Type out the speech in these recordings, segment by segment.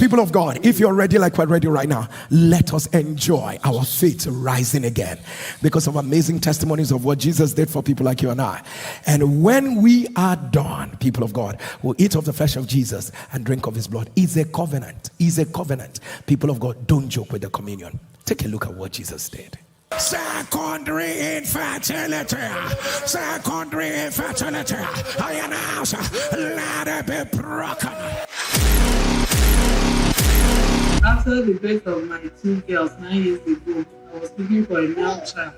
People of God, if you're ready like we're ready right now, let us enjoy our faith rising again because of amazing testimonies of what Jesus did for people like you and I. And when we are done, people of God, we'll eat of the flesh of Jesus and drink of his blood. It's a covenant. It's a covenant. People of God, don't joke with the communion. Take a look at what Jesus did. Secondary infertility. I announce, let it be broken. After the birth of my two girls 9 years ago, I was looking for a male child.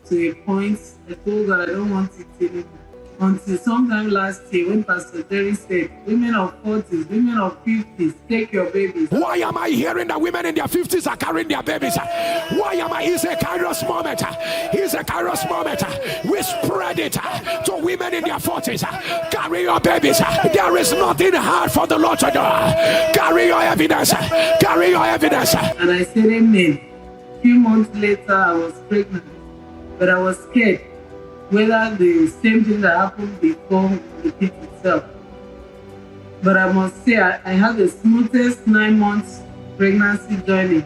To a point, I told God I don't want it anymore. Until sometime last year, when Pastor Terry said, women of 40s, women of 50s, take your babies. Why am I hearing that women in their 50s are carrying their babies? Why am I? It's a Kairos moment. It's a Kairos moment. We spread it to women in their 40s. Carry your babies. There is nothing hard for the Lord to do. Carry your evidence. Carry your evidence. And I said amen. A few months later, I was pregnant. But I was scared whether the same thing that happened before repeat itself. But I must say, I had the smoothest 9 months pregnancy journey.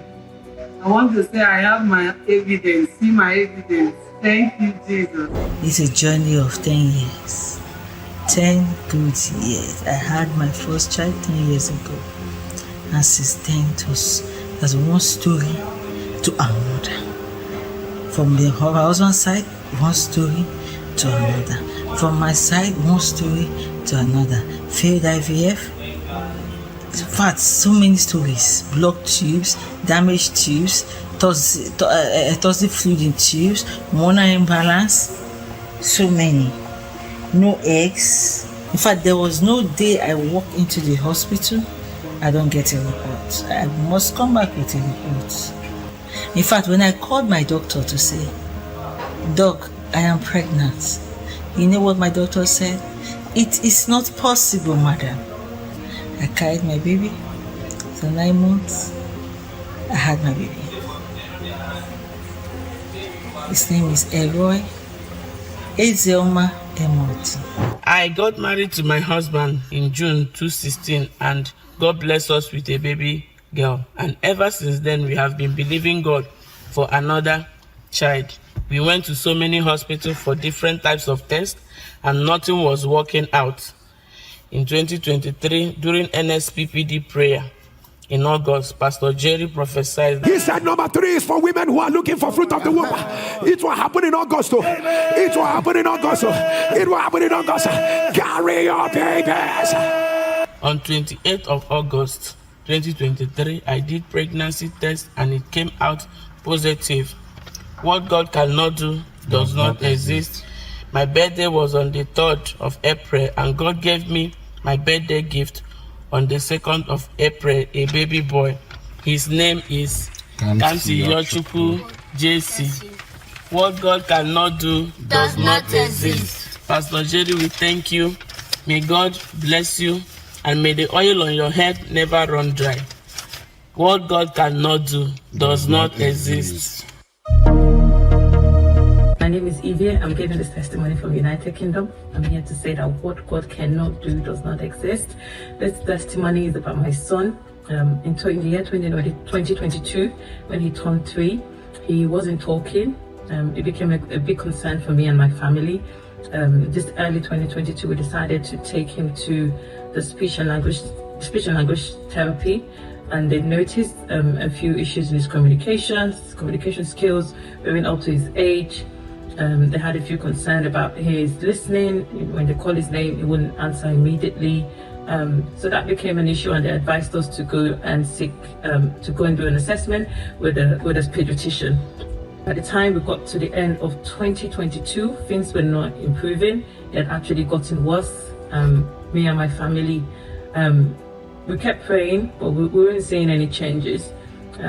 I want to say I have my evidence, see my evidence. Thank you, Jesus. It's a journey of 10 years. 10 good years. I had my first child 10 years ago. And since then, it was as one story to another. From the husband's side, one story to another. From my side, one story to another. Failed IVF. In fact, so many stories. Blocked tubes, damaged tubes, toxic fluid in tubes, hormonal imbalance. So many. No eggs. In fact, there was no day I walked into the hospital, I don't get a report. I must come back with a report. In fact, when I called my doctor to say, Doc, I am pregnant, you know what my doctor said? It is not possible, madam. I carried my baby for 9 months. I had my baby. His name is Elroy Ezelma Emoti. I got married to my husband in June 2016 and God blessed us with a baby girl. And ever since then, we have been believing God for another child. We went to so many hospitals for different types of tests and nothing was working out. In 2023, during NSPPD prayer in August, Pastor Jerry prophesied. He said number 3 is for women who are looking for fruit of the womb. It will happen in August. It will happen in August. It will happen in August. Carry your babies. On 28th of August 2023, I did pregnancy test and it came out positive. What God cannot do does not exist. My birthday was on the 3rd of April and God gave me my birthday gift on the 2nd of April, a baby boy. His name is Kamsi Yochukwu JC. What God cannot do does not exist. Pastor Jerry, we thank you. May God bless you and may the oil on your head never run dry. What God cannot do does not exist. My name is Evie. I'm giving this testimony from United Kingdom. I'm here to say that what God cannot do does not exist. This testimony is about my son. In the year 2022, when he turned 3, he wasn't talking. It became a big concern for me and my family. Just early 2022, we decided to take him to the speech and language therapy, and they noticed a few issues in his communication skills, going up to his age. They had a few concerns about his listening. When they call his name, he wouldn't answer immediately. So that became an issue, and they advised us to go and do an assessment with a pediatrician. By the time we got to the end of 2022, things were not improving. It had actually gotten worse. Me and my family, we kept praying, but we weren't seeing any changes.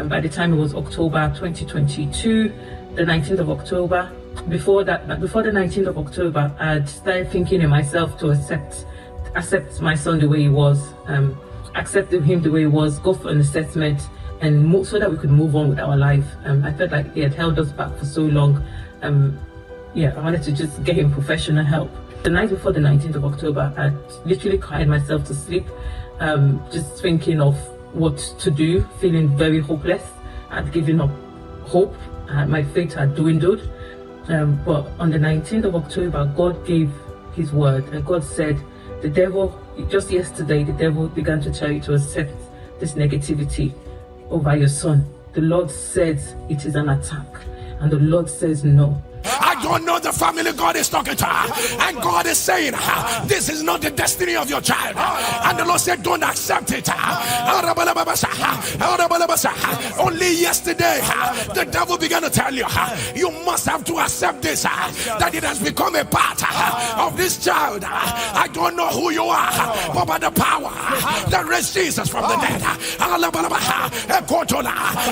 By the time it was October 2022, the 19th of October, before the 19th of October, I'd started thinking in myself to accept my son the way he was, accept him the way he was, go for an assessment, and move, so that we could move on with our life. I felt like he had held us back for so long. I wanted to just get him professional help. The night before the 19th of October, I literally cried myself to sleep, just thinking of what to do, feeling very hopeless. I'd given up hope, my faith had dwindled. But on the 19th of October, God gave his word, and God said, the devil, just yesterday, the devil began to tell you to accept this negativity over your son. The Lord says it is an attack, and the Lord says no. I don't know the family God is talking to, and God is saying, this is not the destiny of your child. And the Lord said, don't accept it. Only yesterday, the devil began to tell you, you must have to accept this, that it has become a part of this child. I don't know who you are, but by the power that raised Jesus from the dead,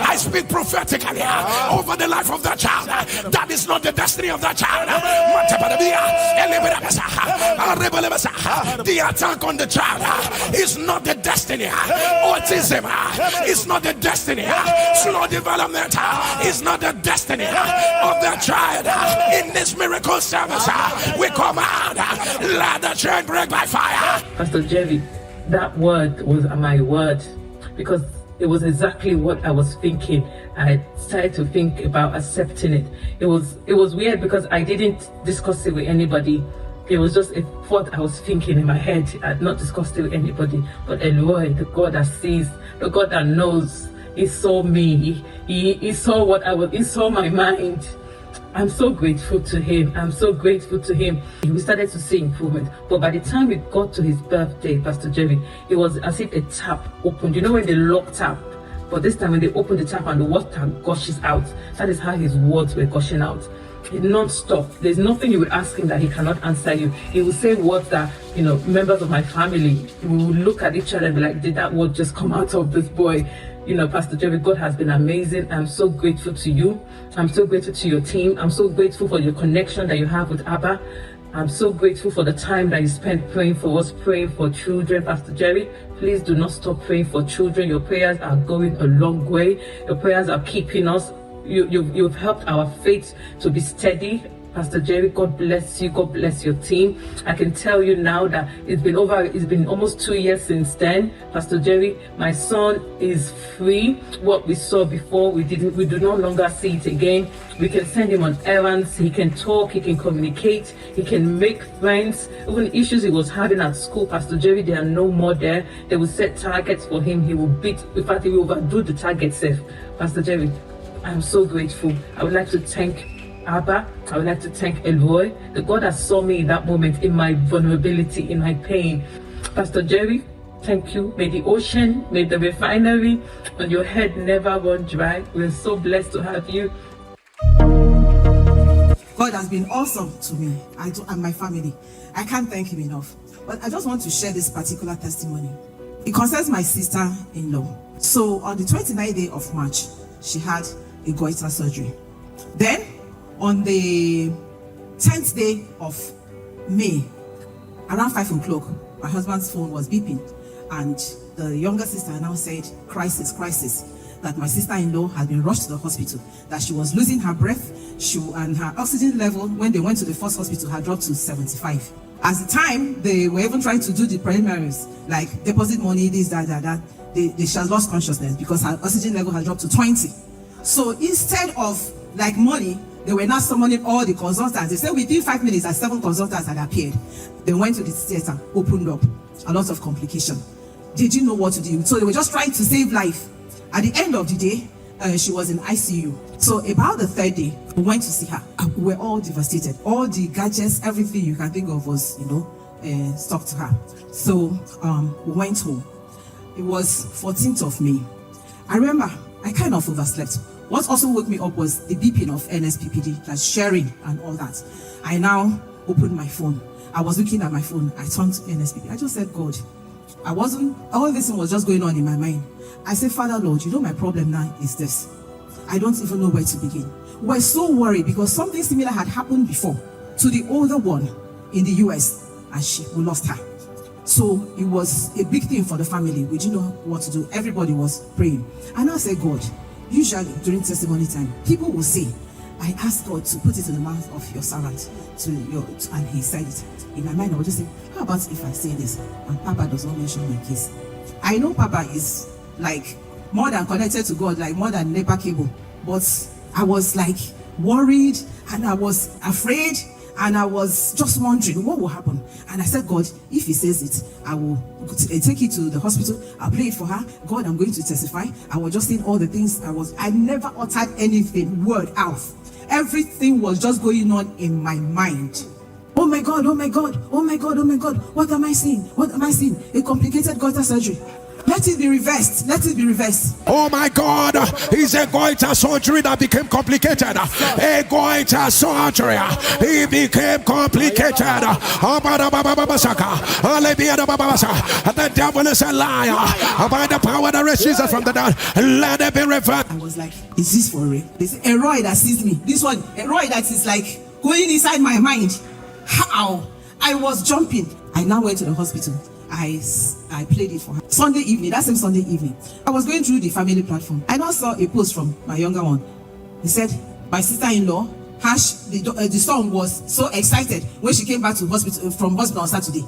I speak prophetically over the life of that child. That is not the destiny of that child. The attack on the child is not the destiny. Autism is not the destiny. Slow development is not the destiny of the child. In this miracle service, we command, let the chain break by fire. Pastor Jerry, that word was my word, because it was exactly what I was thinking. I started to think about accepting it. It was weird because I didn't discuss it with anybody. It was just a thought I was thinking in my head. I had not discussed it with anybody. But Eloi, the God that sees, the God that knows, he saw me. He saw what I was. He saw my mind. I'm so grateful to him. I'm so grateful to him. We started to see improvement. But by the time we got to his birthday, Pastor Jerry, it was as if a tap opened. You know when they lock tap? But this time when they opened the tap and the water gushes out, that is how his words were gushing out. Non-stop. There's nothing you would ask him that he cannot answer you. He will say words that, members of my family will look at each other and be like, did that word just come out of this boy? Pastor Jerry, God has been amazing. I'm so grateful to you. I'm so grateful to your team. I'm so grateful for your connection that you have with Abba. I'm so grateful for the time that you spent praying for us, praying for children. Pastor Jerry, please do not stop praying for children. Your prayers are going a long way. Your prayers are keeping us. You've helped our faith to be steady. Pastor Jerry, God bless you. God bless your team. I can tell you now that it's been almost 2 years since then. Pastor Jerry, my son is free. What we saw before, we do no longer see it again. We can send him on errands. He can talk. He can communicate. He can make friends. Even issues he was having at school, Pastor Jerry, they are no more there. They will set targets for him. He will beat. In fact, he will overdo the target safe. Pastor Jerry, I'm so grateful. I would like to thank Abba. I would like to thank Elroy, the God that saw me in that moment, in my vulnerability, in my pain. Pastor Jerry, thank you. May the ocean, may the refinery on your head never run dry. We're so blessed to have you. God has been awesome to me and my family. I can't thank him enough. But I just want to share this particular testimony. It concerns my sister-in-law. So on the 29th day of March, she had a goiter surgery. Then on the 10th day of May, around 5 o'clock, my husband's phone was beeping, and the younger sister now said, crisis, that my sister-in-law had been rushed to the hospital, that she was losing her breath, and her oxygen level, when they went to the first hospital, had dropped to 75. At the time, they were even trying to do the preliminaries, like deposit money, this, that. She has lost consciousness because her oxygen level had dropped to 20. So instead of like money, they were now summoning all the consultants. They said within 5 minutes that 7 consultants had appeared. They went to the theater, opened up, a lot of complication. They didn't know what to do. So they were just trying to save life. At the end of the day, she was in ICU. So about the 3rd day, we went to see her. We were all devastated. All the gadgets, everything you can think of was, stuck to her. So we went home. It was 14th of May. I remember I kind of overslept. What also woke me up was the beeping of NSPPD, that's sharing and all that. I now opened my phone. I was looking at my phone. I turned to NSPPD. I just said, God, all this was just going on in my mind. I said, Father, Lord, my problem now is this. I don't even know where to begin. We're so worried because something similar had happened before to the older one in the US, and we lost her. So it was a big thing for the family. We didn't know what to do. Everybody was praying. And I said, God, usually during testimony time, people will say, I asked God to put it in the mouth of your servant, and he said it. In my mind, I would just say, how about if I say this? And Papa does not mention my case. I know Papa is like more than connected to God, like more than NEPA cable. But I was like worried, and I was afraid, and I was just wondering what will happen. And I said, God, if he says it, I will take it to the hospital. I'll pray it for her. God, I'm going to testify. I was just saying all the things I never uttered anything, word out. Everything was just going on in my mind. Oh my God, oh my God, oh my God, oh my God. What am I seeing? What am I seeing? A complicated goiter surgery. Let it be reversed. Let it be reversed. Oh my God, it's a goiter surgery that became complicated. A goiter surgery. It became complicated. The devil is a liar. By the power that raised Jesus from the dead, let it be reversed. I was like, is this for real? There's a Roy that sees me. This one, a Roy that is like going inside my mind. How? I was jumping. I now went to the hospital. I played it for her. Sunday evening, that same Sunday evening, I was going through the family platform. I now saw a post from my younger one. He said, my sister-in-law, the son was so excited when she came back to from hospital on Saturday.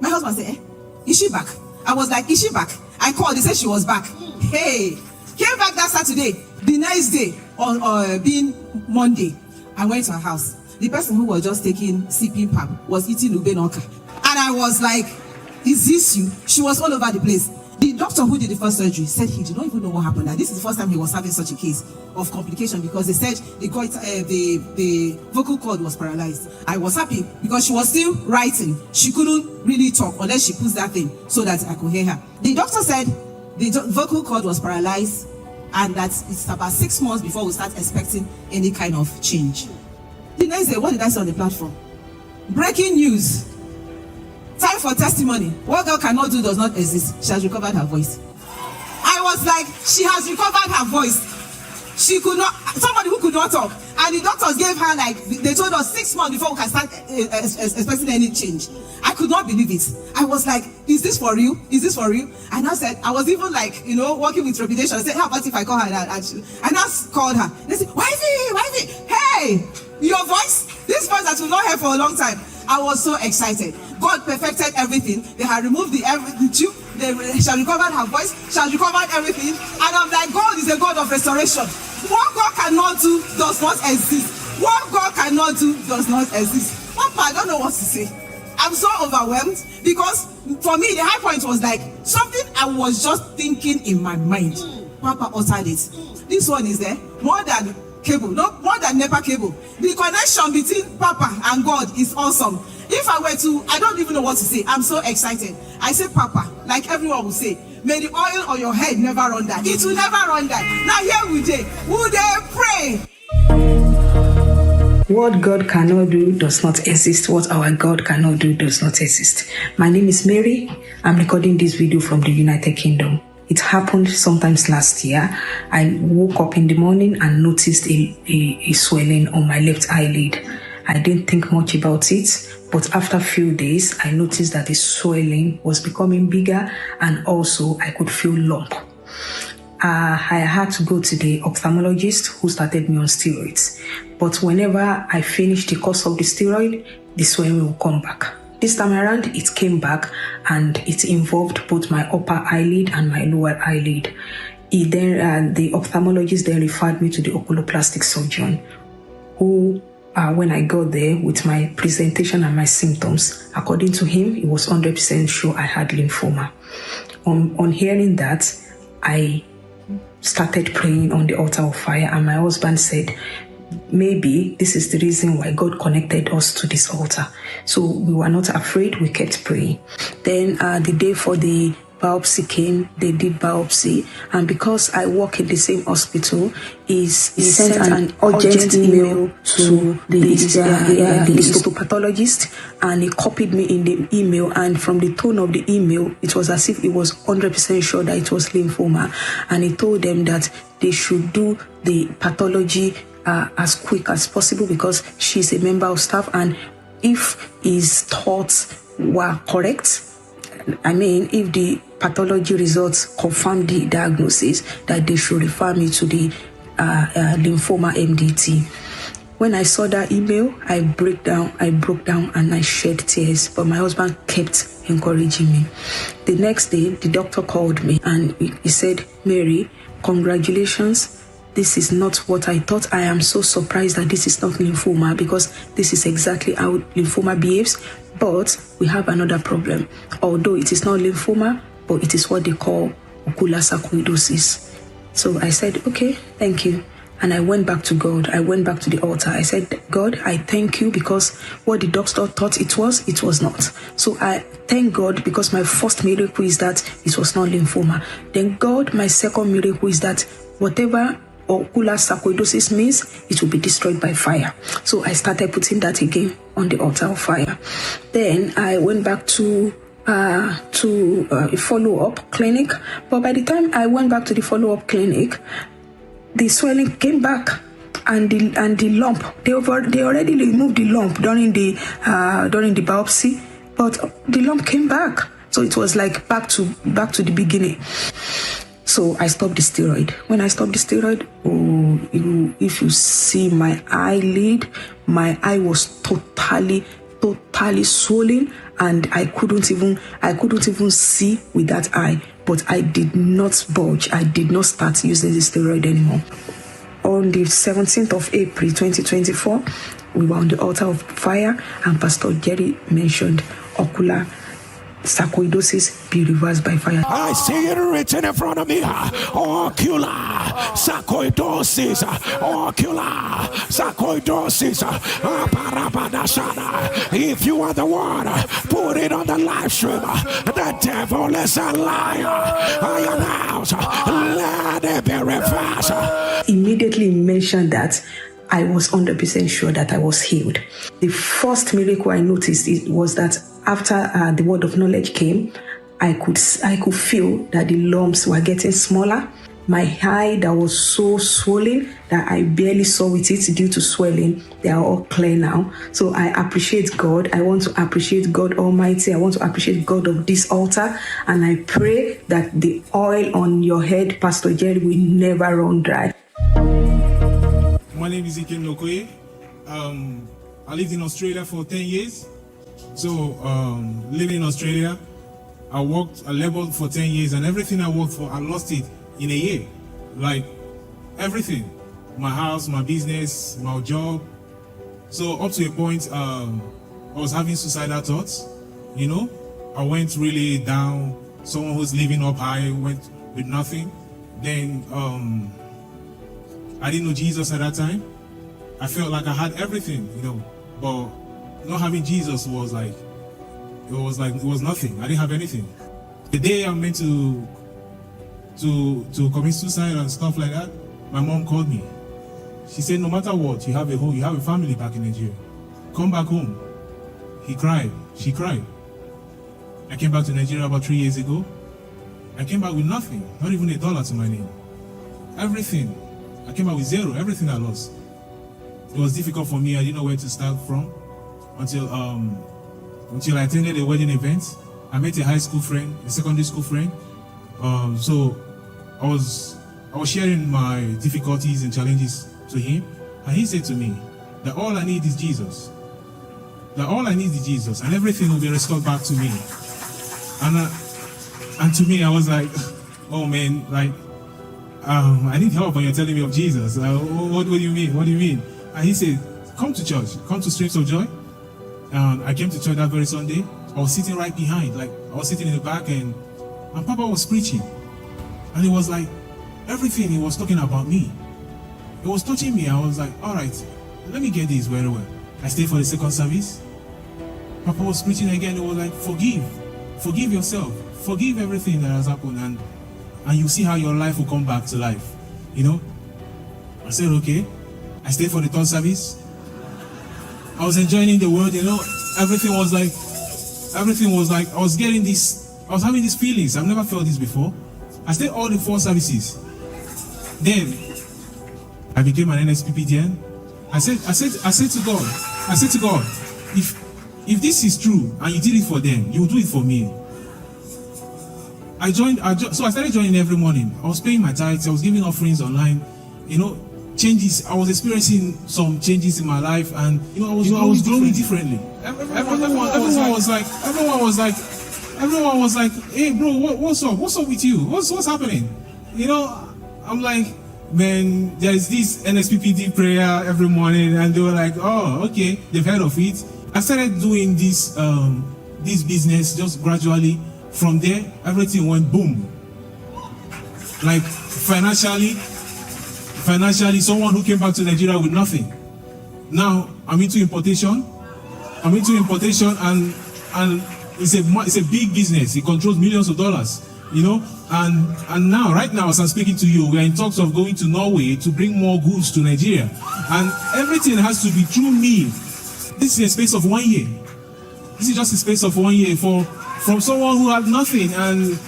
My husband said, is she back? I was like, is she back? I called, he said she was back. Hey, came back that Saturday. The next day, on being Monday, I went to her house. The person who was just taking sipping pap was eating ube noka. And I was like, is this you? She was all over the place. The doctor who did the first surgery said he did not even know what happened. And this is the first time he was having such a case of complication, because they said the vocal cord was paralyzed. I was happy because she was still writing. She couldn't really talk unless she puts that thing so that I could hear her. The doctor said the vocal cord was paralyzed and that it's about 6 months before we start expecting any kind of change. The next day, what did I say on the platform? Breaking news. Time for testimony. What God cannot do does not exist. She has recovered her voice. I was like, she has recovered her voice. She could not, somebody who could not talk. And the doctors gave her, like, they told us 6 months before we can start expecting any change. I could not believe it. I was like, is this for real? Is this for real? And I said, I was even like, working with trepidation. I said, how about if I call her that? And I called her. They said, wifey, hey, your voice, this voice that we've not heard for a long time. I was so excited. God perfected everything. They had removed the tube. She had recovered her voice. She had recovered everything. And I'm like, God is a God of restoration. What God cannot do does not exist. What God cannot do does not exist. Papa, I don't know what to say. I'm so overwhelmed because for me, the high point was like something I was just thinking in my mind. Papa uttered it. This one is there. More than cable, not more than NEPA cable. The connection between Papa and God is awesome. If I were to, I don't even know what to say. I'm so excited. I say, Papa, like everyone will say, may the oil on your head never run down. It will never run down. Now here we day. Would they pray? What God cannot do does not exist. What our God cannot do does not exist. My name is Mary. I'm recording this video from the United Kingdom. It happened sometimes last year. I woke up in the morning and noticed a swelling on my left eyelid. I didn't think much about it, but after a few days, I noticed that the swelling was becoming bigger and also I could feel lump. I had to go to the ophthalmologist who started me on steroids. But whenever I finished the course of the steroid, the swelling will come back. This time around, it came back and it involved both my upper eyelid and my lower eyelid. The ophthalmologist then referred me to the oculoplastic surgeon who, when I got there with my presentation and my symptoms, according to him, he was 100% sure I had lymphoma. On hearing that, I started praying on the altar of fire, and my husband said, maybe this is the reason why God connected us to this altar. So we were not afraid, we kept praying. Then the day for the biopsy came, they did biopsy, and because I work in the same hospital, he sent an urgent email to the histopathologist, and he copied me in the email, and from the tone of the email, it was as if he was 100% sure that it was lymphoma, and he told them that they should do the pathology as quick as possible because she's a member of staff, and if his thoughts were correct, I mean, if the pathology results confirm the diagnosis, that they should refer me to the lymphoma MDT. When I saw that email, I broke down and I shed tears, but my husband kept encouraging me. The next day, the doctor called me and he said, "Mary, congratulations. This is not what I thought. I am so surprised that this is not lymphoma, because this is exactly how lymphoma behaves. But we have another problem. Although it is not lymphoma, but it is what they call ocular sarcoidosis." So I said, "Okay, thank you." And I went back to God. I went back to the altar. I said, "God, I thank you, because what the doctor thought it was not. So I thank God, because my first miracle is that it was not lymphoma. Then God, my second miracle is that whatever ocular sarcoidosis means, it will be destroyed by fire." So I started putting that again on the altar of fire. Then I went back to a follow-up clinic. But by the time I went back to the follow-up clinic, the swelling came back, and the lump, they already removed the lump during the biopsy, but the lump came back. So it was like back to the beginning. So I stopped the steroid. When I stopped the steroid, if you see my eyelid, my eye was totally swollen, and I couldn't even see with that eye. But I did not budge. I did not start using the steroid anymore. On the 17th of April 2024, we were on the altar of fire, and Pastor Jerry mentioned ocular sarcoidosis be reversed by fire. I see it written in front of me. Ocular sarcoidosis. Ocular sarcoidosis. If you are the one, put it on the live stream. The devil is a liar. I announce, let it be reversed. Immediately mentioned that I was 100% sure that I was healed. The first miracle I noticed was that after the word of knowledge came, I could feel that the lumps were getting smaller. My eye that was so swollen that I barely saw with it due to swelling, they are all clear now. So I appreciate God. I want to appreciate God Almighty. I want to appreciate God of this altar. And I pray that the oil on your head, Pastor Jerry, will never run dry. My name is Ikem Nokoye. I lived in Australia for 10 years. So, living in Australia, I labored for 10 years, and everything I worked for, I lost it in a year. Like, everything. My house, my business, my job. So, up to a point, I was having suicidal thoughts, I went really down. Someone who's living up high went with nothing. Then, I didn't know Jesus at that time. I felt like I had everything, but not having Jesus was it was nothing. I didn't have anything. The day I'm meant to commit suicide and stuff like that, my mom called me. She said, "No matter what, you have a family back in Nigeria. Come back home." She cried. I came back to Nigeria about 3 years ago. I came back with nothing, not even $1 to my name. Everything. I came back with zero, everything I lost. It was difficult for me. I didn't know where to start from until I attended a wedding event. I met a high school friend, a secondary school friend. So I was sharing my difficulties and challenges to him, and he said to me that all I need is Jesus. And everything will be restored back to me. And to me, I was like, oh man, I need help when you're telling me of Jesus. What do you mean? What do you mean? And he said, come to church, come to Streams of Joy. And I came to church that very Sunday. I was sitting right behind, I was sitting in the back, and Papa was preaching. And it was like, everything he was talking about me. It was touching me. I was like, all right, let me get this very well. I stayed for the second service. Papa was preaching again. It was like, forgive yourself, forgive everything that has happened, and you see how your life will come back to life. I said, okay. I stayed for the third service. I was enjoying the word, everything was like, I was having these feelings. I've never felt this before. I stayed all the 4 services. Then I became an NSPPD. I said to God, if this is true and you did it for them, you will do it for me. So I started joining every morning. I was paying my tithes. I was giving offerings online. changes. I was experiencing some changes in my life, and I was growing differently. Everyone was like, hey bro, what's up? What's up with you? What's happening? I'm like, man, there's this NSPPD prayer every morning, and they were like, oh, okay, they've heard of it. I started doing this business just gradually. From there, everything went boom. Like financially, someone who came back to Nigeria with nothing. Now I'm into importation, and it's a big business. It controls millions of dollars, And now, right now, as I'm speaking to you, we are in talks of going to Norway to bring more goods to Nigeria, and everything has to be through me. This is a space of 1 year. This is just a space of 1 year from someone who had nothing, and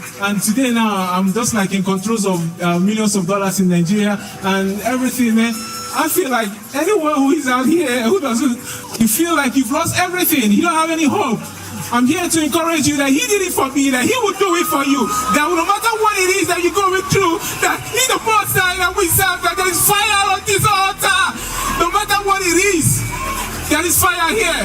today now I'm just like in control of millions of dollars in Nigeria and everything, man. I feel like anyone who is out here who doesn't, you feel like you've lost everything, you don't have any hope. I'm here to encourage you that He did it for me, that He will do it for you. That no matter what it is that you're going through, that He's the Most High that we serve, that there is fire on this altar. No matter what it is, there is fire here.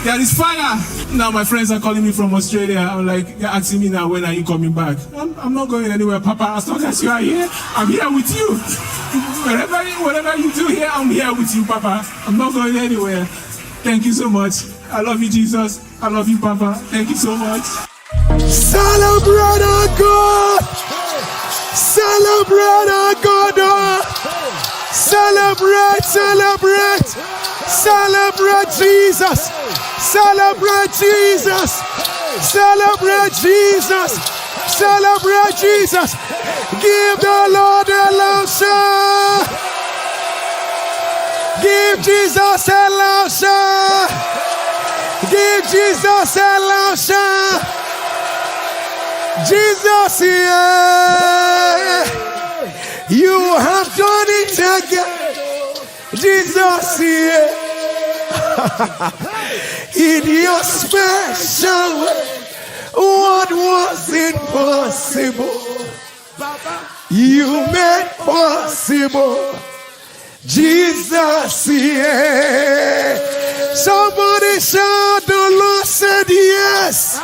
There is fire. Now my friends are calling me from Australia. I'm like, they're asking me now, when are you coming back? I'm not going anywhere, Papa. As long as you are here, I'm here with you. Whatever you do here, I'm here with you, Papa. I'm not going anywhere. Thank you so much. I love you, Jesus. I love you, Papa. Thank you so much. Celebrate our God. Celebrate our God. Celebrate Jesus. Celebrate Jesus. Celebrate Jesus. Celebrate Jesus. Give the Lord a loud shout. Give Jesus a loud shout. Give Jesus a loud shout. Jesus, yeah. You have done it again. Jesus, yeah. In your special way, what was impossible, you made possible. Jesus, yeah. Somebody shout, the Lord said yes.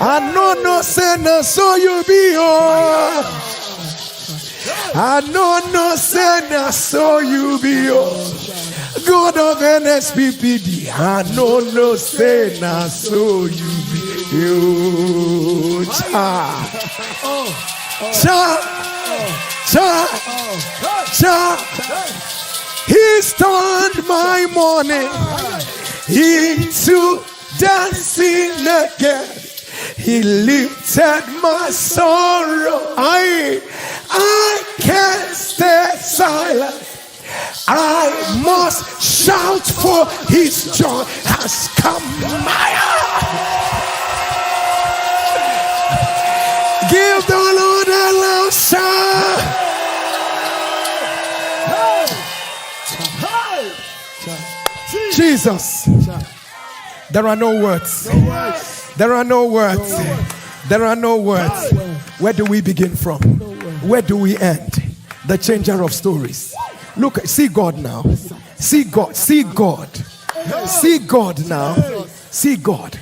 I know no sinner, so you be all. I know no sinner, so you be all. God of NSPPD, I know no sinner, so you be all. He's turned my morning into dancing again. He lifted my sorrow. I can't stay silent. I must shout, for His joy has come. Give the Lord a loud shout. Jesus. There are no words. There are no words. There are no words. Where do we begin from? Where do we end? The changer of stories. Look, see God now. See God. See God. See God now. See God.